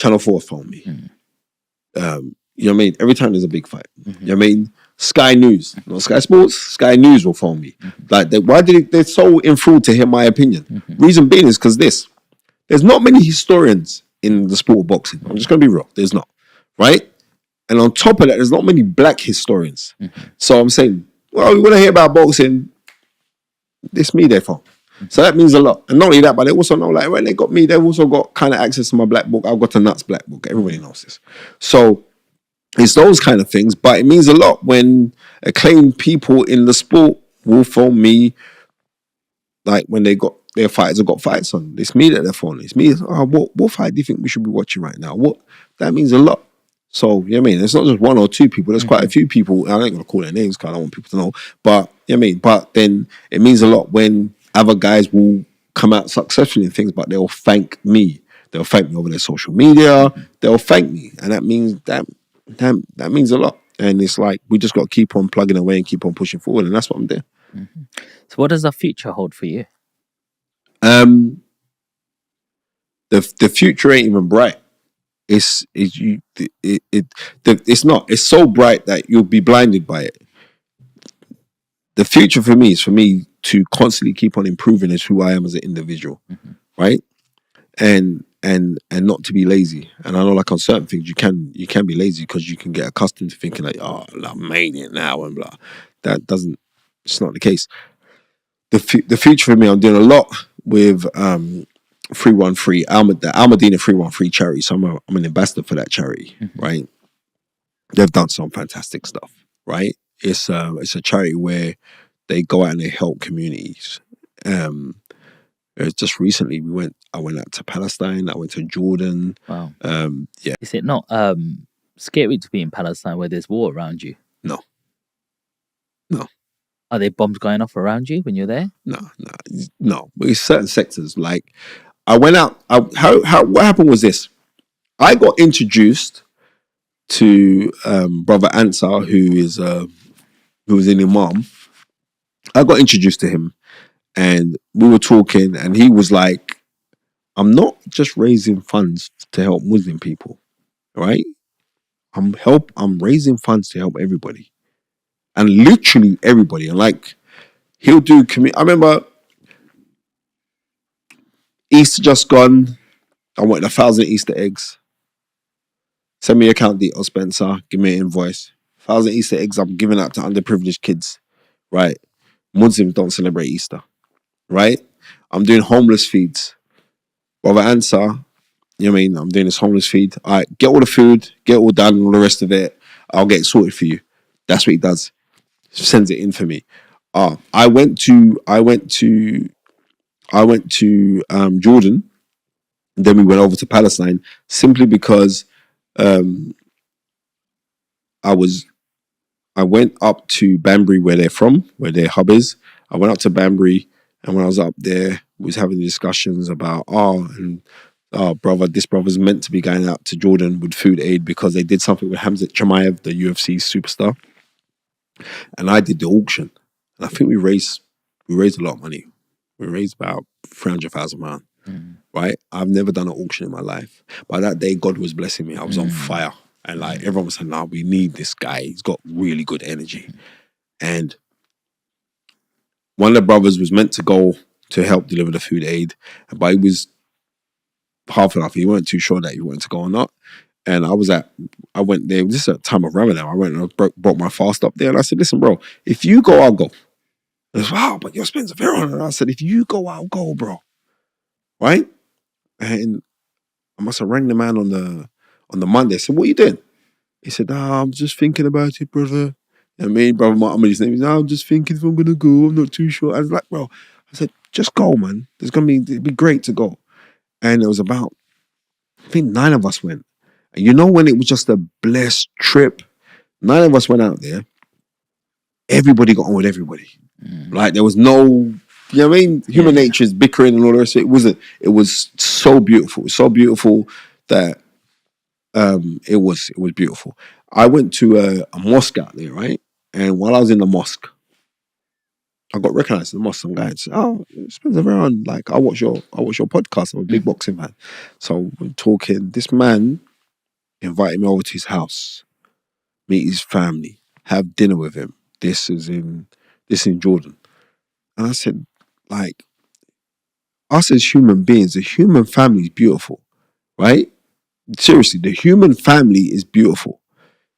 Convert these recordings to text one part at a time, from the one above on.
Channel 4 phone me. You know what I mean? Every time there's a big fight. You know what I mean? Sky News, not Sky Sports, Sky News will phone me. Like, they're so enthralled to hear my opinion. Reason being is because there's not many historians in the sport of boxing. I'm just going to be real. There's not, right? And on top of that, there's not many black historians. So I'm saying, well, we want to hear about boxing. It's me they phone. So that means a lot. And not only that, but they also know, like, when they got me, they've also got kind of access to my black book. I've got a nuts black book. Everybody knows this. So it's those kind of things, but it means a lot when acclaimed people in the sport will phone me, like when they got their fighters have got fights on. It's me that they're phoning. It's me. Oh, what fight do you think we should be watching right now? That means a lot. So, you know what I mean? It's not just one or two people. There's quite a few people. I ain't going to call their names because I don't want people to know. But, you know what I mean? But then it means a lot when other guys will come out successfully in things, but they'll thank me. They'll thank me over their social media. They'll thank me. And that means that means a lot. And it's like, we just got to keep on plugging away and keep on pushing forward. And that's what I'm doing. So what does the future hold for you? The future ain't even bright. It's not. It's so bright that you'll be blinded by it. The future for me is for me to constantly keep on improving as who I am as an individual, right? And not to be lazy. And I know, like, on certain things you can be lazy because you can get accustomed to thinking like, oh, I made it now and blah. It's not the case. The future for me, I'm doing a lot with 313 the Almadina 313 charity. So I'm an ambassador for that charity, right? They've done some fantastic stuff, right? It's a charity where they go out and they help communities. Just recently I went out to Palestine. I went to Jordan. Wow. Yeah. Is it not scary to be in Palestine where there's war around you? No. Are there bombs going off around you when you're there? No. But it's certain sectors. Like, I went out. What happened was this. I got introduced to Brother Ansar, who was an imam. I got introduced to him, and we were talking, and he was like, "I'm not just raising funds to help Muslim people, right? I'm raising funds to help everybody, and literally everybody. And like, he'll do. I remember Easter just gone. I wanted 1,000 Easter eggs. Send me your account details, Spencer. Give me an invoice. 1,000 Easter eggs I'm giving out to underprivileged kids, right? Muslims don't celebrate Easter, right? I'm doing homeless feeds. Brother Ansar, you know what I mean? I'm doing this homeless feed. All right, get all the food, get it all done, and all the rest of it. I'll get it sorted for you. That's what he does. Sends it in for me. I went to Jordan. And then we went over to Palestine simply because I went up to Banbury, where they're from, where their hub is. I went up to Banbury, and when I was up there, we was having discussions about, this brother's meant to be going out to Jordan with food aid because they did something with Hamzat Chimaev, the UFC superstar. And I did the auction. And I think we raised a lot of money. We raised about £300,000, right? I've never done an auction in my life. But that day, God was blessing me. I was on fire. And like, everyone was saying, "No, we need this guy. He's got really good energy." And one of the brothers was meant to go to help deliver the food aid, but he was half enough. He weren't too sure that he wanted to go or not. And I went there. This is a time of Ramadan. I went and brought my fast up there. And I said, "Listen, bro, if you go, I'll go." He goes, "Wow, but you're Spencer Fearon." And I said, "If you go, I'll go, bro." Right? And I must have rang the man on the Monday. I said, "What are you doing?" He said, "I'm just thinking about it, brother." And me, brother Muhammad's name is, "I'm just thinking if I'm gonna go. I'm not too sure." I was like, "Bro," I said, "Just go, man. It'd be great to go." And it was about, I think 9 of us went. And you know, when it was just a blessed trip, 9 of us went out there. Everybody got on with everybody. Like, there was no, you know what I mean? Human nature is bickering and all the rest of it. It was so beautiful. It was so beautiful that it was beautiful. I went to a mosque out there, right? And while I was in the mosque, I got recognized in the mosque. Some guy said, "Oh, Spencer Fearon, like I watch your podcast. I'm a big boxing fan." So we're talking. This man invited me over to his house, meet his family, have dinner with him. This is in Jordan. And I said, like, us as human beings, the human family is beautiful, right? Seriously, the human family is beautiful.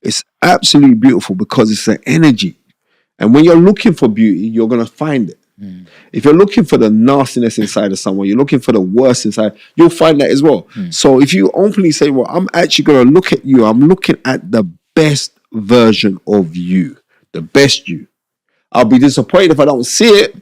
It's absolutely beautiful because it's an energy. And when you're looking for beauty, you're going to find it. If you're looking for the nastiness inside of someone, you're looking for the worst inside, you'll find that as well. So if you openly say, well, I'm actually going to look at you, I'm looking at the best version of you, the best you. I'll be disappointed if I don't see it,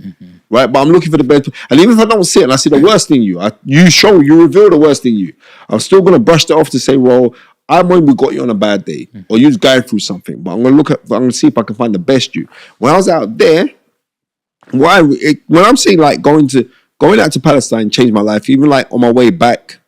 right? But I'm looking for the best. And even if I don't see it and I see the worst in you, you reveal the worst in you, I'm still going to brush that off to say, well, I maybe got you on a bad day or you're going through something, but I'm going to see if I can find the best you. When I was out there, when I'm saying like going out to Palestine changed my life, even like on my way back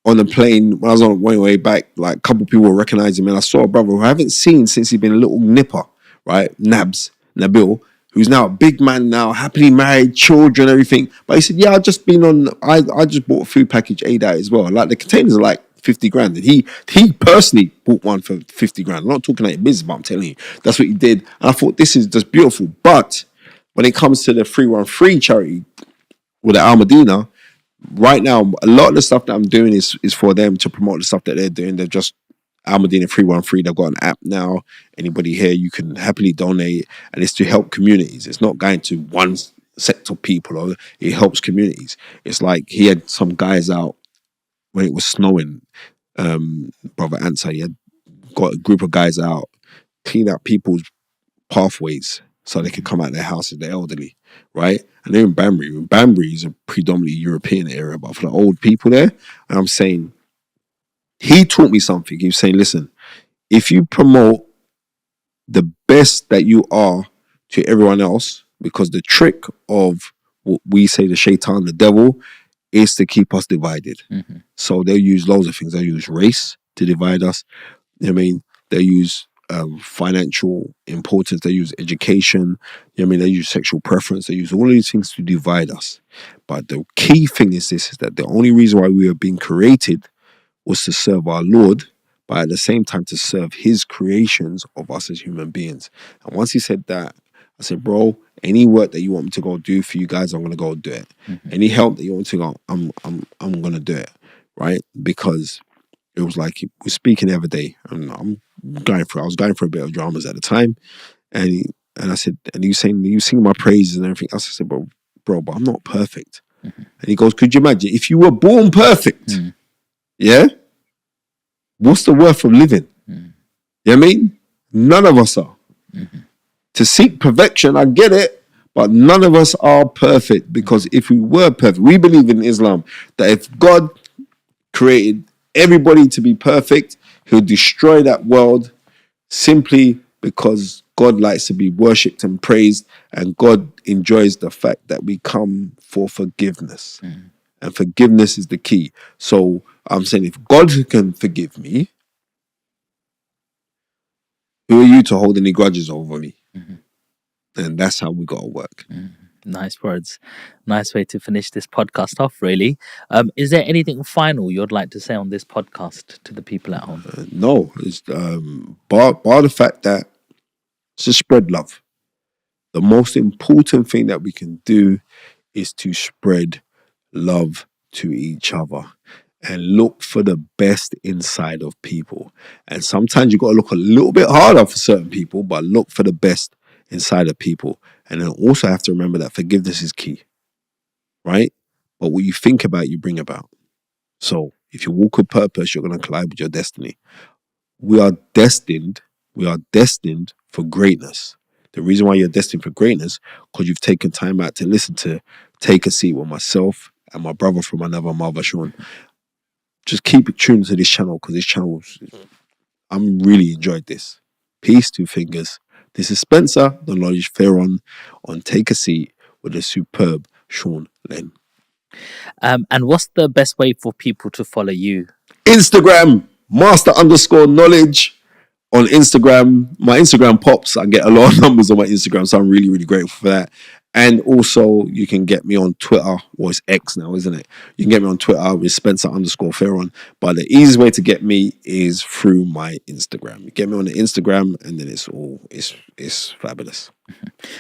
on the plane, when I was on my way back, like a couple people were recognizing me and I saw a brother who I haven't seen since he's been a little nipper, right? Nabil, who's now a big man now, happily married, children, everything. But he said, yeah, I just bought a food package aid out as well. Like the containers are like 50 grand. And he personally bought one for 50 grand. I'm not talking like business, but I'm telling you, that's what he did. And I thought this is just beautiful. But when it comes to the 313 charity or the Al Medina, right now, a lot of the stuff that I'm doing is for them to promote the stuff that they're doing. They're just Al Medina 313. They've got an app now. Anybody here, you can happily donate, and it's to help communities. It's not going to one set of people, or it helps communities. It's like he had some guys out when it was snowing. Brother Answer, he had got a group of guys out, clean up people's pathways so they could come out of their houses, the elderly, right? And they're in Banbury. Banbury is a predominantly European area, but for the old people there, and I'm saying, he taught me something. He was saying, listen, if you promote the best that you are to everyone else, because the trick of what we say, the shaitan, the devil, is to keep us divided. So they'll use loads of things. They'll use race to divide us. I mean, they use financial importance, they use education, they use sexual preference, they use all of these things to divide us. But the key thing is this, is that the only reason why we are being created was to serve our Lord, but at the same time to serve his creations of us as human beings. And once he said that, I said, bro, any work that you want me to go do for you guys, I'm gonna go do it. Any help that you want to go, I'm gonna do it, right? Because it was like we're speaking every day, and I was going through a bit of dramas at the time, and I said, and you sing my praises and everything else. I said, bro, but I'm not perfect. And he goes, could you imagine if you were born perfect? Yeah, what's the worth of living? You know what I mean? None of us are. To seek perfection, I get it, but none of us are perfect, because if we were perfect, we believe in Islam that if God created everybody to be perfect, he'll destroy that world simply because God likes to be worshipped and praised, and God enjoys the fact that we come for forgiveness. And forgiveness is the key. So I'm saying, if God can forgive me, who are you to hold any grudges over me? And that's how we got to work. Nice words. Nice way to finish this podcast off, really. Is there anything final you'd like to say on this podcast to the people at home? No, it's bar the fact that to spread love. The most important thing that we can do is to spread love to each other and look for the best inside of people. And sometimes you got to look a little bit harder for certain people, but look for the best inside of people. And then also have to remember that forgiveness is key, right? But what you think about, you bring about. So if you walk with purpose, you're going to collide with your destiny. We are destined for greatness. The reason why you're destined for greatness, because you've taken time out to listen to Take a Seat with myself and my brother from another mother, Sean. Just keep it tuned to this channel, because this channel, I'm really enjoyed this. Peace, two fingers. This is Spencer, the Knowledge Fearon, on Take a Seat with the superb Sean Len. And what's the best way for people to follow you? Instagram, master_knowledge. On Instagram, my Instagram pops. I get a lot of numbers on my Instagram, so I'm really, really grateful for that. And also, you can get me on Twitter, or it's X now, isn't it? You can get me on Twitter with Spencer_Fearon. But the easiest way to get me is through my Instagram. You get me on the Instagram, and then it's fabulous.